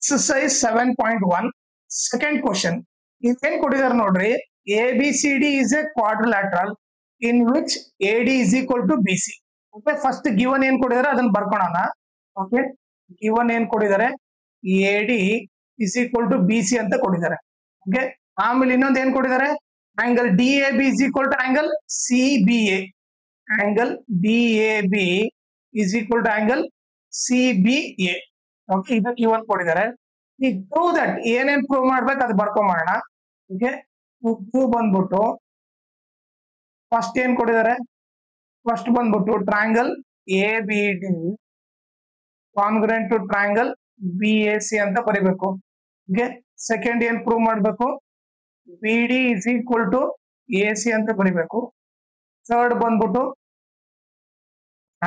exercise 7.1 second question. Even ಕೊಟ್ಟಿದ್ದಾರೆ ನೋಡ್ರಿ, ABCD is a quadrilateral in which AD is equal to BC. Okay, first given ಏನ್ ಕೊಟ್ಟಿದ್ದಾರೆ ಅದನ್ನ ಬರ್ಕೊಳ್ಳೋಣ. Okay, given ಏನ್ ಕೊಟ್ಟಿದ್ದಾರೆ AD is equal to BC ಅಂತ ಕೊಟ್ಟಿದ್ದಾರೆ. Okay, ಆಮೇಲೆ ಇನ್ನೊಂದು ಏನ್ ಕೊಟ್ಟಿದ್ದಾರೆ angle DAB is equal to angle CBA. Angle DAB is equal to angle CBA. Okay, ಇದು given ಕೊಟ್ಟಿದ್ದಾರೆ. ಈಗ prove that ಏನೇನ್ ಪ್ರೂವ್ ಮಾಡ್ಬೇಕು ಅದು ಬರ್ಕೊಂಬೋಣ. ಓಕೆ, ಪ್ರೂವ್ ಬಂದ್ಬಿಟ್ಟು ಫಸ್ಟ್ ಏನ್ ಕೊಟ್ಟಿದ್ದಾರೆ, ಫಸ್ಟ್ ಬಂದ್ಬಿಟ್ಟು triangle ABD congruent to triangle BAC ಅಂತ ಬರೀಬೇಕು. ಓಕೆ, ಸೆಕೆಂಡ್ ಏನ್ ಪ್ರೂವ್ ಮಾಡ್ಬೇಕು, BD is equal to AC ಅಂತ ಬರೀಬೇಕು. ಥರ್ಡ್ ಬಂದ್ಬಿಟ್ಟು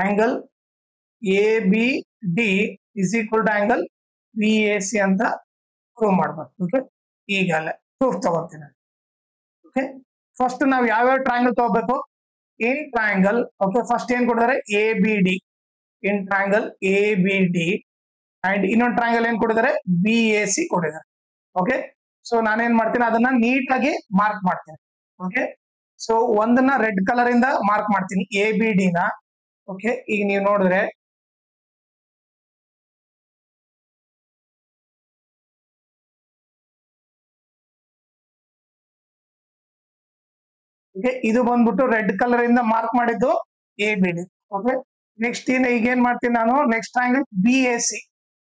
angle ABD is equal to angle BAC ಅಂತ ಪ್ರೂವ್ ಮಾಡ್ಬೇಕು. ಓಕೆ, ಈಗಲ್ಲ ಪ್ರೂಫ್ ತಗೋತೀನಿ. ಓಕೆ, ಫಸ್ಟ್ ನಾವು ಯಾವ್ಯಾವ ಟ್ರಯಾಂಗಲ್ ತಗೋಬೇಕು, ಇನ್ ಟ್ರಯಾಂಗಲ್. ಓಕೆ, ಫಸ್ಟ್ ಏನ್ ಕೊಟ್ಟಿದ್ದಾರೆ ABD, in triangle ABD and ಇನ್ನೊಂದು ಟ್ರಯಾಂಗಲ್ ಏನ್ ಕೊಟ್ಟಿದ್ದಾರೆ BAC ಕೊಟ್ಟಿದ್ದಾರೆ. ಓಕೆ, ಸೊ ನಾನೇನ್ ಮಾಡ್ತೀನಿ ಅದನ್ನ ನೀಟಾಗಿ ಮಾರ್ಕ್ ಮಾಡ್ತೀನಿ. ಓಕೆ, ಸೊ ಒಂದನ್ನ ರೆಡ್ ಕಲರ್ ಇಂದ ಮಾರ್ಕ್ ಮಾಡ್ತೀನಿ ABD ನ. ಓಕೆ, ಈಗ ನೀವು ನೋಡಿದ್ರೆ ಓಕೆ, ಇದು ಬಂದ್ಬಿಟ್ಟು ರೆಡ್ ಕಲರ್ ಇಂದ ಮಾರ್ಕ್ ಮಾಡಿದ್ದು ABD. ಓಕೆ, ನೆಕ್ಸ್ಟ್ ಈಗ ಏನ್ ಮಾಡ್ತೀನಿ ನಾನು, next triangle BAC.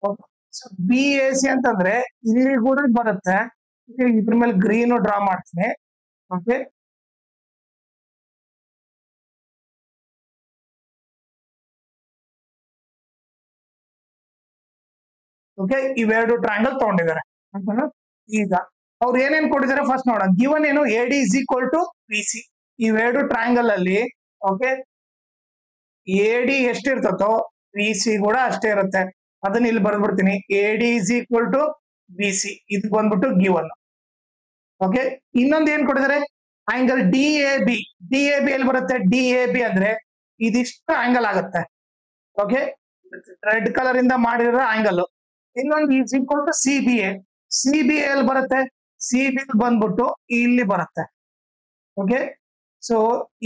Okay, so BAC ಅಂತಂದ್ರೆ ಇಲ್ಲಿ ಕೂಡ ಬರುತ್ತೆ, ಇದ್ರ ಮೇಲೆ ಗ್ರೀನ್ ಡ್ರಾ ಮಾಡ್ತೀನಿ. ಓಕೆ, ಓಕೆ, ಇವೆರಡು ಟ್ರಯಾಂಗಲ್ ತಗೊಂಡಿದ್ದಾರೆ. ಈಗ ಅವ್ರು ಏನೇನ್ ಕೊಟ್ಟಿದ್ದಾರೆ ಫಸ್ಟ್ ನೋಡೋಣ. ಗಿವನ್ ಏನು, AD is equal to BC. ಇವೆರಡು ಟ್ರಯಾಂಗಲ್ ಅಲ್ಲಿ ಓಕೆ AD ಎಷ್ಟಿರ್ತತೋ BC ಕೂಡ ಅಷ್ಟೇ ಇರುತ್ತೆ. ಅದನ್ನ ಇಲ್ಲಿ ಬರ್ದ್ಬಿಡ್ತೀನಿ, AD is equal to BC. ಇದು ಬಂದ್ಬಿಟ್ಟು ಗಿವನ್. ಓಕೆ, ಇನ್ನೊಂದು ಏನ್ ಕೊಟ್ಟಿದ್ದಾರೆ ಆಂಗಲ್ DAB. DAB ಎಲ್ಲಿ ಬರುತ್ತೆ, DAB ಅಂದ್ರೆ ಇದಿಷ್ಟು ಆಂಗಲ್ ಆಗುತ್ತೆ. ಓಕೆ, ರೆಡ್ ಕಲರ್ ಇಂದ ಮಾಡಿರೋ ಆಂಗಲ್. ಇನ್ನೊಂದು is equal to CBA. CBA ಎಲ್ಲಿ ಬರುತ್ತೆ, CB ಬಂದ್ಬಿಟ್ಟು ಇಲ್ಲಿ ಬರುತ್ತೆ. ಓಕೆ, ಸೊ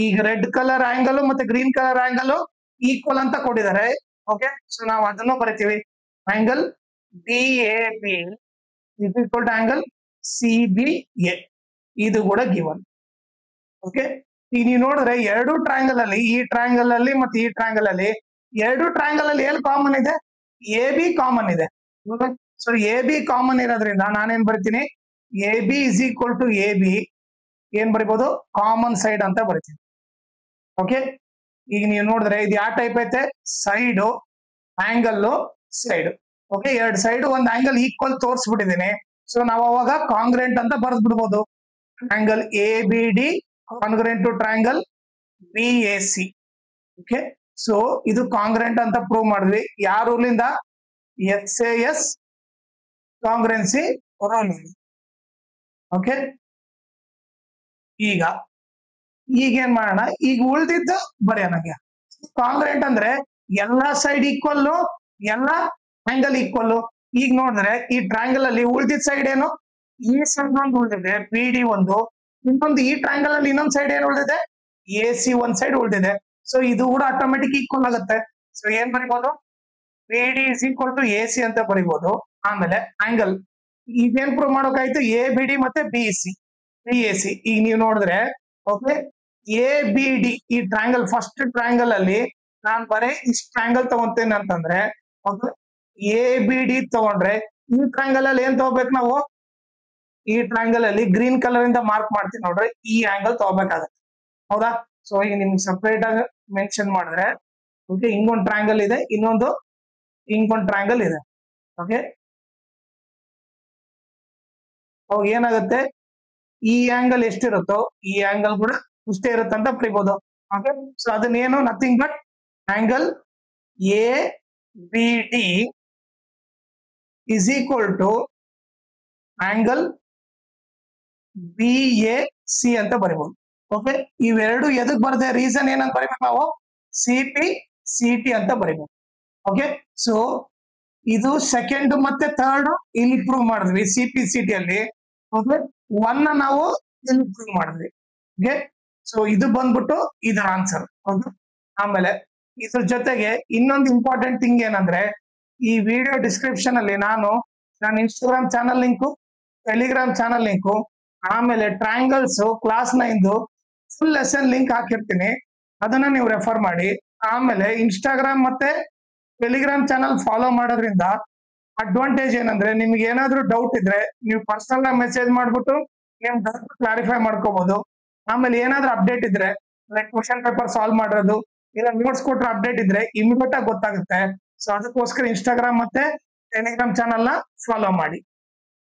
ಈಗ ರೆಡ್ ಕಲರ್ ಆಂಗಲ್ ಮತ್ತೆ ಗ್ರೀನ್ ಕಲರ್ ಆಂಗಲ್ ಈಕ್ವಲ್ ಅಂತ ಕೊಟ್ಟಿದ್ದಾರೆ. ಓಕೆ, ಸೊ ನಾವು ಅದನ್ನು ಬರಿತೀವಿ, angle DAB is equal to angle CBA. ಇದು ಕೂಡ ಗಿವನ್. ಓಕೆ, ಈಗ ನೀವು ನೋಡಿದ್ರೆ ಎರಡು ಟ್ರಯಾಂಗಲ್ ಅಲ್ಲಿ, ಈ ಟ್ರಯಾಂಗಲ್ ಅಲ್ಲಿ ಮತ್ತೆ ಈ ಟ್ರಯಾಂಗಲ್ ಅಲ್ಲಿ, ಎರಡು ಟ್ರಯಾಂಗಲ್ ಅಲ್ಲಿ ಏನ್ ಕಾಮನ್ ಇದೆ, AB ಕಾಮನ್ ಇದೆ. ಸೊ AB ಕಾಮನ್ ಇರೋದ್ರಿಂದ ನಾನೇನ್ ಬರ್ತೀನಿ, AB is equal to AB ಏನ್ ಬರಿಬಹುದು, ಕಾಮನ್ ಸೈಡ್ ಅಂತ ಬರ್ತೀನಿ. ಓಕೆ, ಈಗ ನೀವು ನೋಡಿದ್ರೆ ಇದು ಯಾವ ಟೈಪ್ ಐತೆ, ಸೈಡ್ ಆಂಗಲ್ ಸೈಡ್. ಓಕೆ, ಎರಡು ಸೈಡ್ ಒಂದು ಆಂಗಲ್ ಈಕ್ವಲ್ ತೋರಿಸ್ಬಿಟ್ಟಿದ್ದೀನಿ. ಸೊ ನಾವು ಅವಾಗ ಕಾಂಗ್ರೆಂಟ್ ಅಂತ ಬರ್ದ್ ಬಿಡ್ಬೋದು, angle ABD congruent to triangle BAC. Okay, so ಇದು ಕಾಂಗ್ರೆಂಟ್ ಅಂತ ಪ್ರೂವ್ ಮಾಡಿದ್ವಿ. ಯಾವ ರೂಲಿಂದ, SAS ಕಾಂಗ್ರೆನ್ಸಿ ರೂಲ್. ಓಕೆ, ಈಗ ಏನ್ ಮಾಡೋಣ, ಈಗ ಉಳಿದಿದ್ದು ಬರೆಯೋಣ. ಕಾಂಗ್ರೆಂಟ್ ಅಂದ್ರೆ ಎಲ್ಲಾ ಸೈಡ್ ಈಕ್ವಲ್, ಎಲ್ಲಾ ಆಂಗಲ್ ಈಕ್ವಲ್. ಈಗ ನೋಡಿದ್ರೆ ಈ ಟ್ರಯಾಂಗಲ್ ಅಲ್ಲಿ ಉಳಿದಿದ್ದ ಸೈಡ್ ಏನು, ಈ ಸೈಡ್ ಒಂದು ಉಳಿದಿದೆ BD ಒಂದು, ಇನ್ನೊಂದು ಈ ಟ್ರಯಾಂಗಲ್ ಅಲ್ಲಿ ಇನ್ನೊಂದು ಸೈಡ್ ಏನು ಉಳಿದಿದೆ, AC ಒಂದ್ ಸೈಡ್ ಉಳಿದಿದೆ. ಸೊ ಇದು ಕೂಡ ಆಟೋಮೆಟಿಕ್ ಈಕ್ವಲ್ ಆಗುತ್ತೆ. ಸೊ ಏನ್ ಬರಿಬಹುದು, BD is equal to AC ಅಂತ ಬರಿಬಹುದು. ಆಮೇಲೆ ಆಂಗಲ್ ಇದೇನ್ ಪ್ರೂವ್ ಮಾಡೋಕಾಯ್ತು, ABD ಮತ್ತೆ BAC. ಈಗ ನೀವು ನೋಡಿದ್ರೆ ಓಕೆ, ABD ಈ ಟ್ರಯಾಂಗಲ್, ಫಸ್ಟ್ ಟ್ರಯಾಂಗಲ್ ಅಲ್ಲಿ ನಾನ್ ಬರೀ ಇಷ್ಟು ಟ್ರಯಾಂಗಲ್ ತಗೊಂತೇನೆ ಅಂತಂದ್ರೆ, ಓಕೆ ABD ತಗೊಂಡ್ರೆ ಈ ಟ್ರಯಾಂಗಲ್ ಅಲ್ಲಿ ಏನ್ ತಗೋಬೇಕು ನಾವು, ಈ ಟ್ರಯಾಂಗಲ್ ಅಲ್ಲಿ ಗ್ರೀನ್ ಕಲರ್ ಇಂದ ಮಾರ್ಕ್ ಮಾಡ್ತೀವಿ ನೋಡ್ರಿ, ಈ ಆಂಗಲ್ ತಗೋಬೇಕಾಗತ್ತೆ. ಹೌದಾ? ಸೊ ಈಗ ನಿಮ್ಗೆ ಸಪರೇಟ್ ಆಗಿ ಮೆನ್ಷನ್ ಮಾಡಿದ್ರೆ, ಓಕೆ ಹಿಂಗೊಂದು ಟ್ರಯಾಂಗಲ್ ಇದೆ, ಇನ್ನೊಂದು ಹಿಂಗೊಂದು ಟ್ರಯಾಂಗಲ್ ಇದೆ. ಓಕೆ, ಅವಾಗ ಏನಾಗುತ್ತೆ, ಈ ಆಂಗಲ್ ಎಷ್ಟಿರುತ್ತೋ ಈ ಆಂಗಲ್ ಕೂಡ ಇಷ್ಟೇ ಇರುತ್ತೆ ಅಂತ ಬರೀಬಹುದು. ಓಕೆ, ಸೊ ಅದನ್ನೇನು nothing but angle ABD is equal to angle BAC ಅಂತ ಬರೀಬಹುದು. ಓಕೆ, ಇವೆರಡು ಎದಕ್ ಬರುತ್ತೆ, ರೀಸನ್ ಏನಂತ ಬರೀಬೇಕು ನಾವು, CP CT ಅಂತ ಬರೀಬಹುದು. ಓಕೆ, ಸೊ ಇದು ಸೆಕೆಂಡ್ ಮತ್ತೆ ಥರ್ಡ್ ಇಲ್ಲಿ ಪ್ರೂವ್ ಮಾಡಿದ್ವಿ CPCT ಅಲ್ಲಿ. ಓಕೆ, 1 ನಾವು ಇಲ್ಲಿ ಪ್ರೂವ್ ಮಾಡಿದ್ವಿ. ಓಕೆ, ಸೊ ಇದು ಬಂದ್ಬಿಟ್ಟು ಇದರ ಆನ್ಸರ್. ಆಮೇಲೆ ಇದ್ರ ಜೊತೆಗೆ ಇನ್ನೊಂದು ಇಂಪಾರ್ಟೆಂಟ್ ಥಿಂಗ್ ಏನಂದ್ರೆ, ಈ ವಿಡಿಯೋ ಡಿಸ್ಕ್ರಿಪ್ಷನ್ ಅಲ್ಲಿ ನಾನು ನನ್ನ Instagram channel link, Telegram channel link, ಆಮೇಲೆ triangles class 9 full lesson link ಹಾಕಿರ್ತೀನಿ. ಅದನ್ನ ನೀವು ರೆಫರ್ ಮಾಡಿ. ಆಮೇಲೆ ಇನ್ಸ್ಟಾಗ್ರಾಮ್ ಮತ್ತೆ ಟೆಲಿಗ್ರಾಮ್ ಚಾನಲ್ ಫಾಲೋ ಮಾಡೋದ್ರಿಂದ ಅಡ್ವಾಂಟೇಜ್ ಏನಂದ್ರೆ, ನಿಮ್ಗೆ ಏನಾದ್ರೂ ಡೌಟ್ ಇದ್ರೆ ನೀವು ಪರ್ಸನಲ್ ಆಗಿ ಮೆಸೇಜ್ ಮಾಡ್ಬಿಟ್ಟು ನಿಮ್ ಡೌಟ್ ಕ್ಲಾರಿಫೈ ಮಾಡ್ಕೋಬಹುದು. ಆಮೇಲೆ ಏನಾದ್ರೂ ಅಪ್ಡೇಟ್ ಇದ್ರೆ, ಲೈಕ್ ಕ್ವಶನ್ ಪೇಪರ್ ಸಾಲ್ವ್ ಮಾಡೋದು ಇಲ್ಲ ನೋಟ್ಸ್ ಕೊಟ್ರೆ ಅಪ್ಡೇಟ್ ಇದ್ರೆ ಇಮಿಡಿಯೇಟ್ ಆಗಿ ಗೊತ್ತಾಗುತ್ತೆ. ಸೊ ಅದಕ್ಕೋಸ್ಕರ ಇನ್ಸ್ಟಾಗ್ರಾಮ್ ಮತ್ತೆ ಟೆಲಿಗ್ರಾಮ್ ಚಾನಲ್ ನ ಫಾಲೋ ಮಾಡಿ.